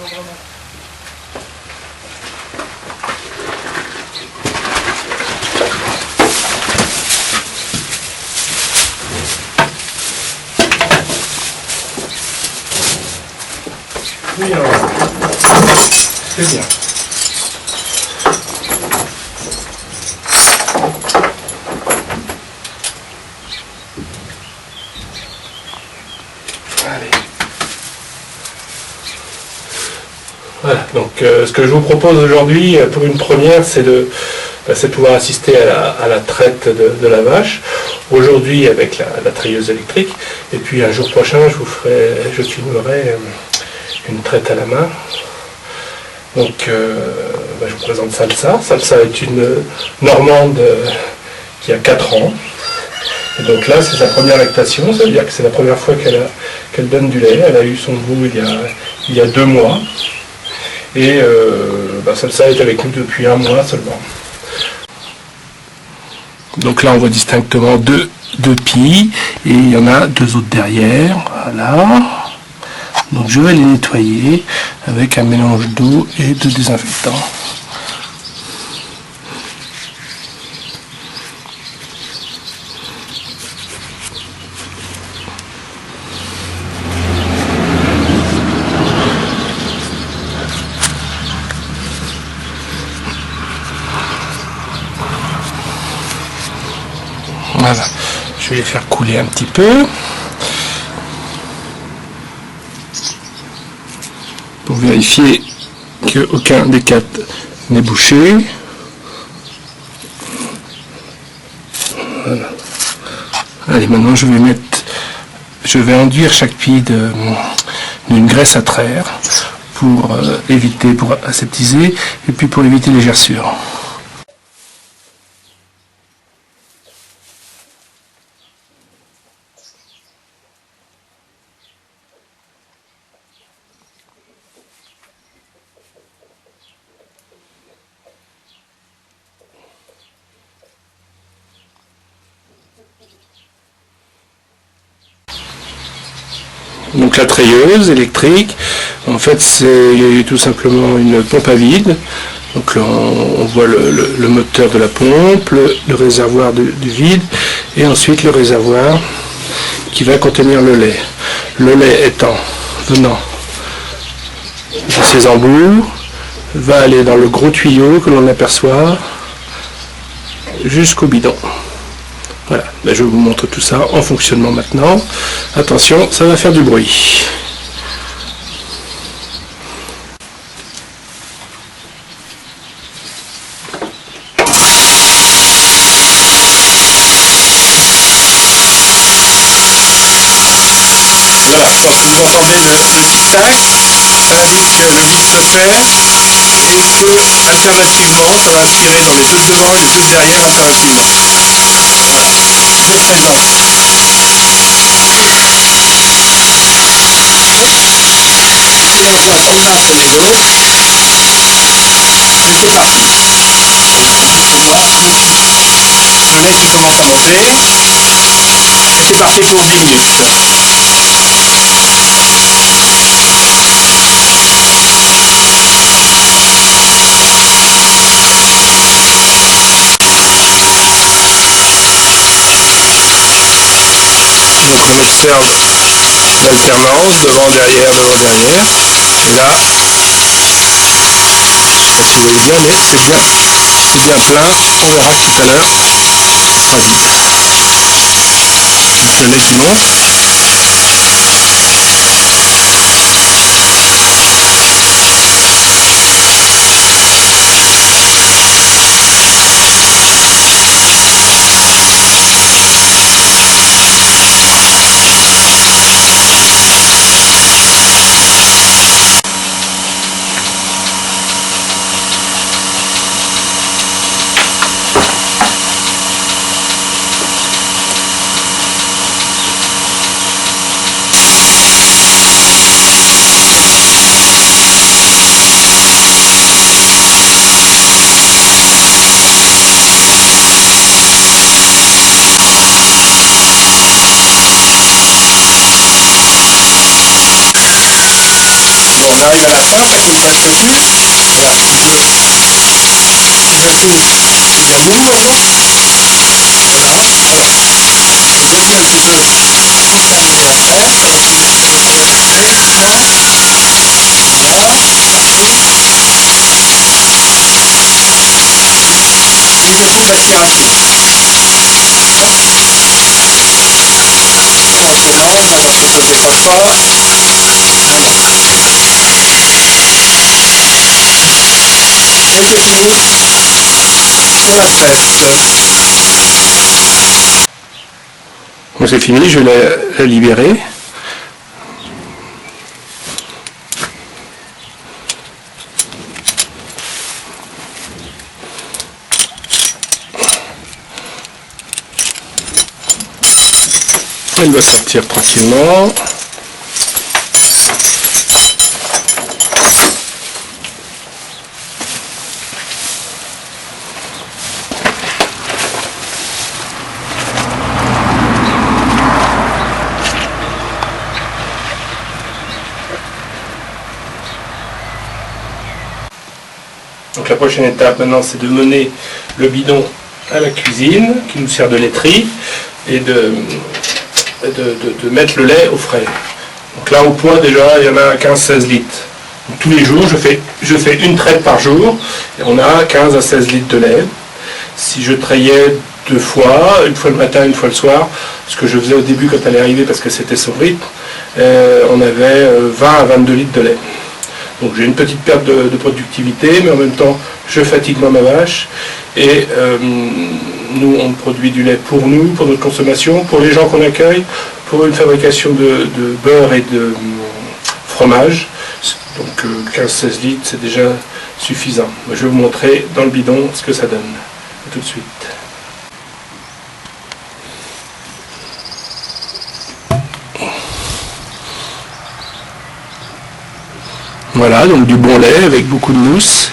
Oui, alors, c'est bien. Allez. Voilà, donc ce que je vous propose aujourd'hui pour une première, c'est de pouvoir assister à la traite de la vache. Aujourd'hui avec la treilleuse électrique, et puis un jour prochain je filmerai une traite à la main. Donc je vous présente Salsa. Salsa est une Normande qui a 4 ans. Et donc là c'est sa première lactation, ça veut dire que c'est la première fois qu'elle donne du lait. Elle a eu son bout il y a 2 mois. Et Salsa est avec nous depuis 1 mois seulement. Donc là on voit distinctement deux pies et il y en a 2 autres derrière. Voilà. Donc je vais les nettoyer avec un mélange d'eau et de désinfectant. Voilà, je vais les faire couler un petit peu pour vérifier qu'aucun des 4 n'est bouché. Voilà. Allez, maintenant je vais enduire chaque pie d'une graisse à traire pour aseptiser et puis pour éviter les gerçures. Donc la treilleuse électrique, en fait c'est tout simplement une pompe à vide. Donc là on voit le moteur de la pompe, le réservoir du vide et ensuite le réservoir qui va contenir le lait. Le lait venant de ces embouts, va aller dans le gros tuyau que l'on aperçoit jusqu'au bidon. Voilà, je vous montre tout ça en fonctionnement maintenant. Attention, ça va faire du bruit. Voilà, je pense que vous entendez le tic-tac, ça indique que le vide se fait et que alternativement ça va aspirer dans les 2 de devant et les 2 de derrière alternativement. Voilà, je présente. Et on voit qu'on a après les autres. Et c'est parti. On voit le lait qui commence à monter. Et c'est parti pour 10 minutes. Donc on observe l'alternance devant, derrière, devant, derrière. Et là, je ne sais pas si vous voyez bien, mais c'est bien plein. On verra que tout à l'heure, ce sera vide. Donc le lait qui monte. on arrive à la fin, quand on passe au dessus, voilà, si je tourne, il y a mou maintenant. Voilà, alors, je vérifie un petit peu si ça me met après, avec le voilà, parfait. Et je tourne l'aspiration. En tournant, on va voir que ça ne décroche pas. Voilà. Et c'est fini pour la traite. Bon, c'est fini, je vais la libérer. Elle va sortir tranquillement. Donc la prochaine étape maintenant, c'est de mener le bidon à la cuisine qui nous sert de laiterie et de mettre le lait au frais. Donc là au poids déjà il y en a 15-16 litres. Donc, tous les jours je fais une traite par jour et on a 15 à 16 litres de lait. Si je trayais 2 fois, une fois le matin, une fois le soir, ce que je faisais au début quand elle est arrivée parce que c'était son rythme, on avait 20 à 22 litres de lait. Donc j'ai une petite perte de productivité, mais en même temps je fatigue moins ma vache et nous on produit du lait pour nous, pour notre consommation, pour les gens qu'on accueille, pour une fabrication de beurre et de fromage. Donc 15-16 litres c'est déjà suffisant. Je vais vous montrer dans le bidon ce que ça donne. A tout de suite. Voilà, donc du bon lait avec beaucoup de mousse.